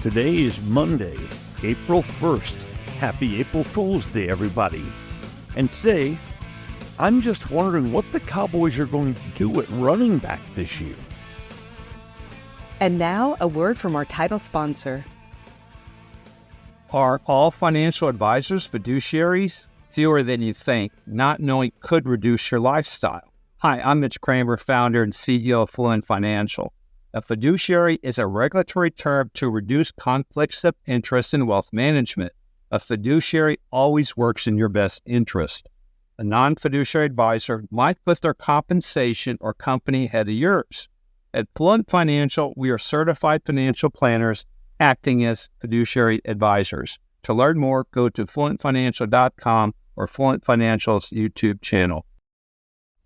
Today is Monday, April 1st. Happy April Fool's Day, everybody. And today, I'm just wondering what the Cowboys are going to do at running back this year. And now, a word from our title sponsor. Are all financial advisors fiduciaries? Fewer than you think. Not knowing could reduce your lifestyle. Hi, I'm Mitch Kramer, founder and CEO of Fluent Financial. A fiduciary is a regulatory term to reduce conflicts of interest in wealth management. A fiduciary always works in your best interest. A non-fiduciary advisor might put their compensation or company ahead of yours. At Fluent Financial, we are certified financial planners acting as fiduciary advisors. To learn more, go to fluentfinancial.com or Fluent Financial's YouTube channel.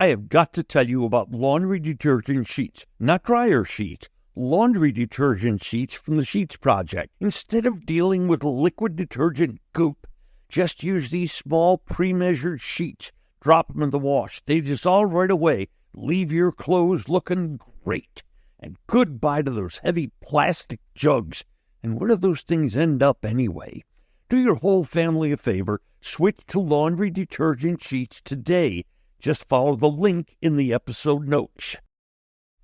I have got to tell you about laundry detergent sheets, not dryer sheets. Laundry detergent sheets from the Sheets Project. Instead of dealing with liquid detergent goop, just use these small pre-measured sheets. Drop them in the wash. They dissolve right away. Leave your clothes looking great. And goodbye to those heavy plastic jugs. And where do those things end up anyway? Do your whole family a favor. Switch to laundry detergent sheets today. Just follow the link in the episode notes.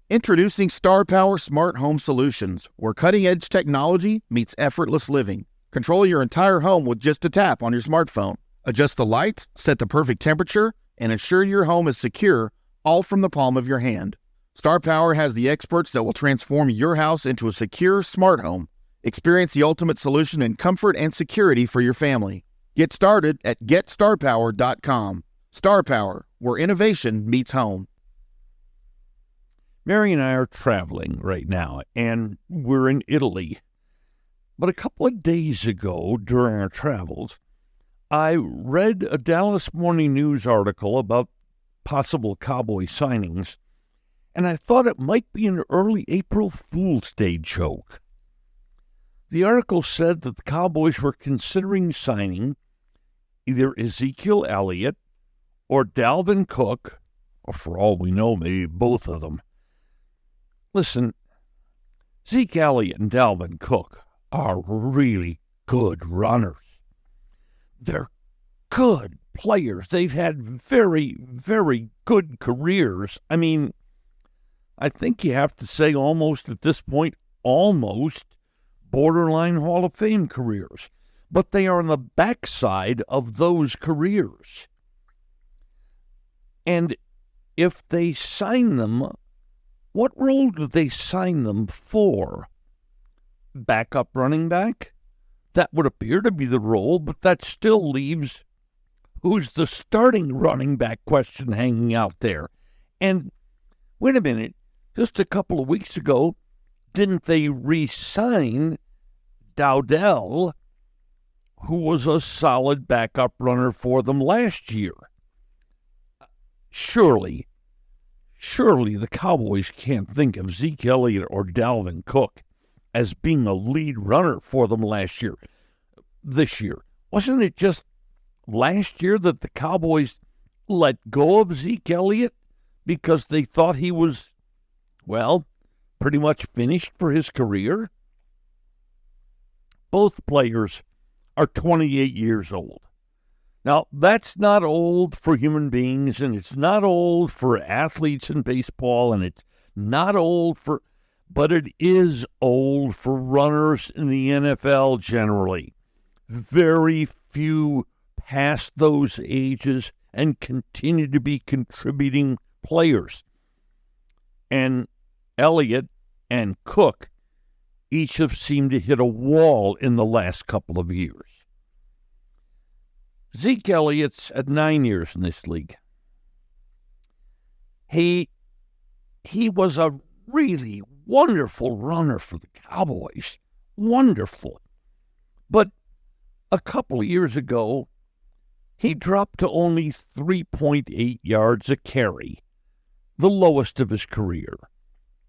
Introducing Star Power Smart Home Solutions, where cutting-edge technology meets effortless living. Control your entire home with just a tap on your smartphone. Adjust the lights, set the perfect temperature, and ensure your home is secure, all from the palm of your hand. Star Power has the experts that will transform your house into a secure, smart home. Experience the ultimate solution in comfort and security for your family. Get started at GetStarPower.com. Star Power, where innovation meets home. Mary and I are traveling right now, and we're in Italy. But a couple of days ago, during our travels, I read a Dallas Morning News article about possible Cowboy signings, and I thought it might be an early April Fool's Day joke. The article said that the Cowboys were considering signing either Ezekiel Elliott or Dalvin Cook, or for all we know, maybe both of them. Listen, Zeke Elliott and Dalvin Cook are really good runners. They're good players. They've had very, very good careers. I mean, I think you have to say almost at this point, almost borderline Hall of Fame careers. But they are on the backside of those careers. And if they sign them, what role do they sign them for? Backup running back? That would appear to be the role, but that still leaves who's the starting running back question hanging out there. And wait a minute, just a couple of weeks ago, didn't they re-sign Dowdell, who was a solid backup runner for them last year? Surely the Cowboys can't think of Zeke Elliott or Dalvin Cook as being a lead runner for them this year. Wasn't it just last year that the Cowboys let go of Zeke Elliott because they thought he was, well, pretty much finished for his career? Both players are 28 years old. Now, that's not old for human beings, and it's not old for athletes in baseball, and it's not old but it is old for runners in the NFL generally. Very few pass those ages and continue to be contributing players. And Elliott and Cook each have seemed to hit a wall in the last couple of years. Zeke Elliott's at 9 years in this league. He was a really wonderful runner for the Cowboys. Wonderful. But a couple of years ago, he dropped to only 3.8 yards a carry, the lowest of his career.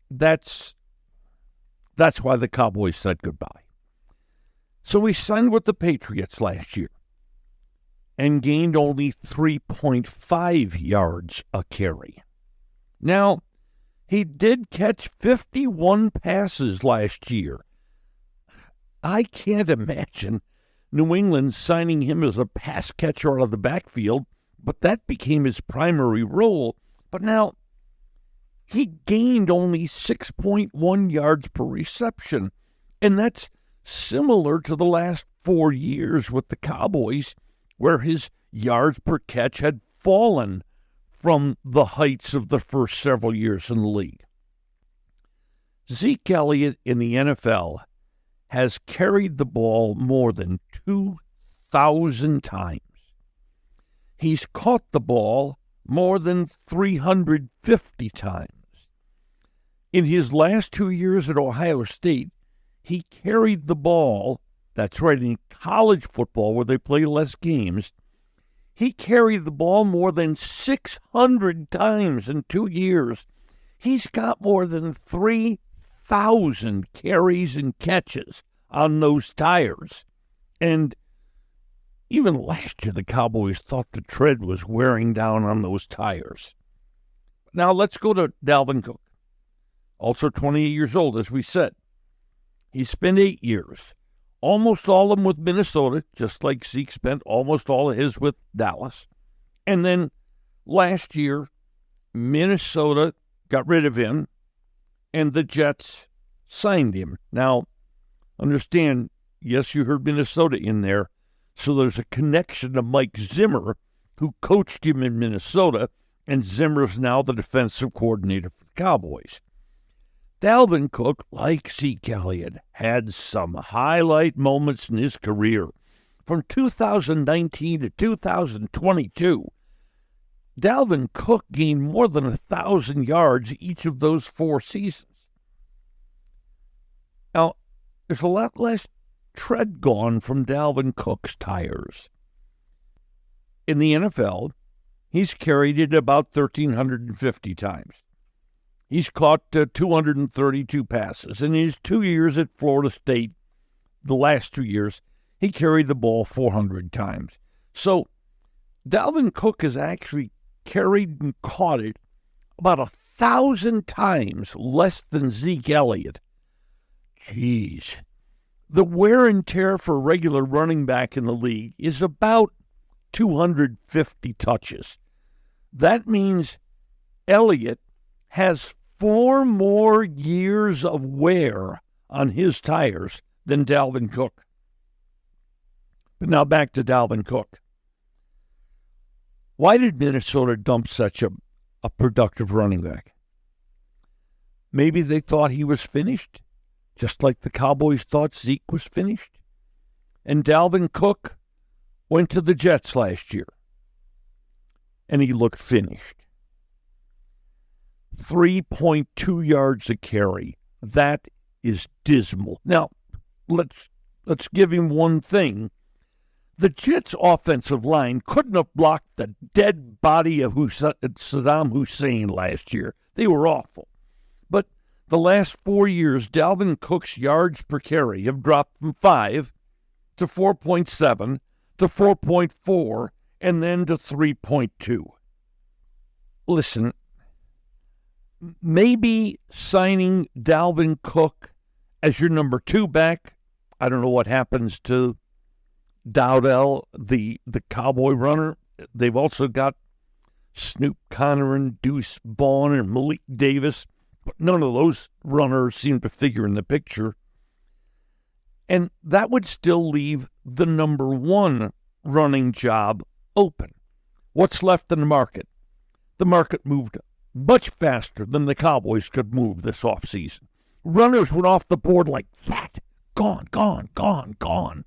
That's why the Cowboys said goodbye. So he signed with the Patriots last year and gained only 3.5 yards a carry. Now, he did catch 51 passes last year. I can't imagine New England signing him as a pass catcher out of the backfield, but that became his primary role. But now he gained only 6.1 yards per reception, and that's similar to the last 4 years with the Cowboys, where his yards per catch had fallen from the heights of the first several years in the league. Zeke Elliott in the NFL has carried the ball more than 2,000 times. He's caught the ball more than 350 times. In his last 2 years at Ohio State, he carried the ball, that's right, in college football where they play less games, he carried the ball more than 600 times in 2 years. He's got more than 3,000 carries and catches on those tires. And even last year, the Cowboys thought the tread was wearing down on those tires. Now let's go to Dalvin Cook, also 28 years old, as we said. He spent 8 years, almost all of them with Minnesota, just like Zeke spent almost all of his with Dallas. And then last year, Minnesota got rid of him, and the Jets signed him. Now, understand, yes, you heard Minnesota in there, so there's a connection to Mike Zimmer, who coached him in Minnesota, and Zimmer's now the defensive coordinator for the Cowboys. Dalvin Cook, like Zeke Elliott, had some highlight moments in his career. From 2019 to 2022, Dalvin Cook gained more than 1,000 yards each of those 4 seasons. Now, there's a lot less tread gone from Dalvin Cook's tires. In the NFL, he's carried it about 1,350 times. He's caught 232 passes. In his 2 years at Florida State, the last 2 years, he carried the ball 400 times. So Dalvin Cook has actually carried and caught it about 1,000 times less than Zeke Elliott. Jeez. The wear and tear for a regular running back in the league is about 250 touches. That means Elliott has 4 more years of wear on his tires than Dalvin Cook. But now back to Dalvin Cook. Why did Minnesota dump such a productive running back? Maybe they thought he was finished, just like the Cowboys thought Zeke was finished. And Dalvin Cook went to the Jets last year, and he looked finished. 3.2 yards a carry. That is dismal. Now, let's give him one thing. The Jets' offensive line couldn't have blocked the dead body of Saddam Hussein last year. They were awful. But the last 4 years, Dalvin Cook's yards per carry have dropped from 5 to 4.7 to 4.4 and then to 3.2. Listen, maybe signing Dalvin Cook as your number 2 back, I don't know what happens to Dowdell, the Cowboy runner. They've also got Snoop Conner and Deuce Vaughn and Malik Davis. But none of those runners seem to figure in the picture. And that would still leave the number 1 running job open. What's left in the market? The market moved much faster than the Cowboys could move this offseason. Runners went off the board like that. Gone, gone, gone, gone.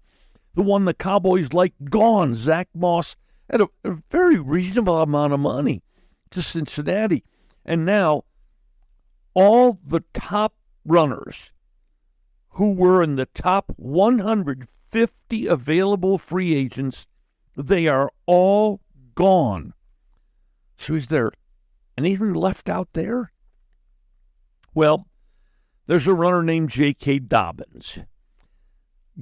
The one the Cowboys liked, gone. Zach Moss at a very reasonable amount of money to Cincinnati. And now all the top runners who were in the top 150 available free agents, they are all gone. So is there anything left out there? Well, there's a runner named J.K. Dobbins.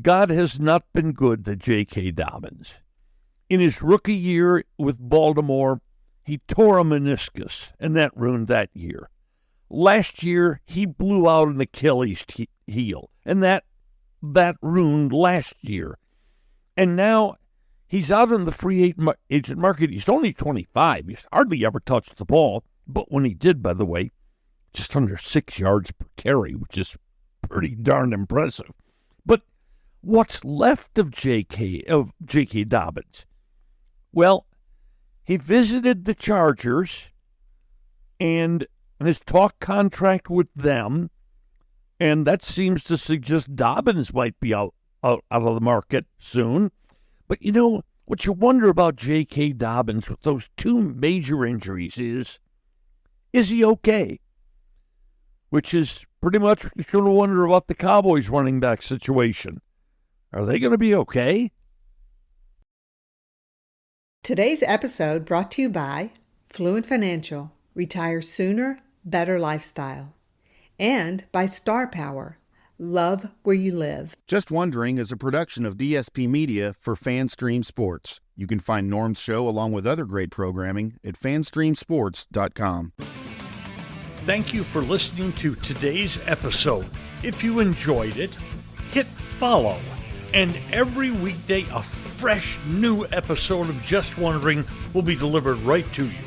God has not been good to J.K. Dobbins. In his rookie year with Baltimore, he tore a meniscus, and that ruined that year. Last year, he blew out an Achilles heel, and that that ruined last year. And now he's out in the free agent market. He's only 25. He's hardly ever touched the ball. But when he did, by the way, just under 6 yards per carry, which is pretty darn impressive. But what's left of J.K. Dobbins? Well, he visited the Chargers and his talk contract with them, and that seems to suggest Dobbins might be out of the market soon. But you know, what you wonder about J.K. Dobbins with those two major injuries is he okay? Which is pretty much what you're going to wonder about the Cowboys running back situation. Are they going to be okay? Today's episode brought to you by Fluent Financial, Retire Sooner, Better Lifestyle, and by Star Power, Love Where You Live. Just Wondering is a production of DSP Media for FanStream Sports. You can find Norm's show along with other great programming at fanstreamsports.com. Thank you for listening to today's episode. If you enjoyed it, hit follow. And every weekday, a fresh new episode of Just Wondering will be delivered right to you.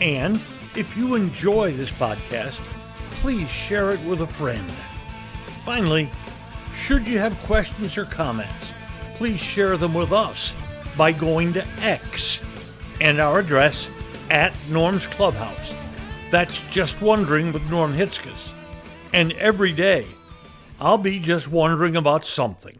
And if you enjoy this podcast, please share it with a friend. Finally, should you have questions or comments, please share them with us by going to X and our address at Norm's Clubhouse. That's Just Wondering with Norm Hitzges. And every day, I'll be just wondering about something.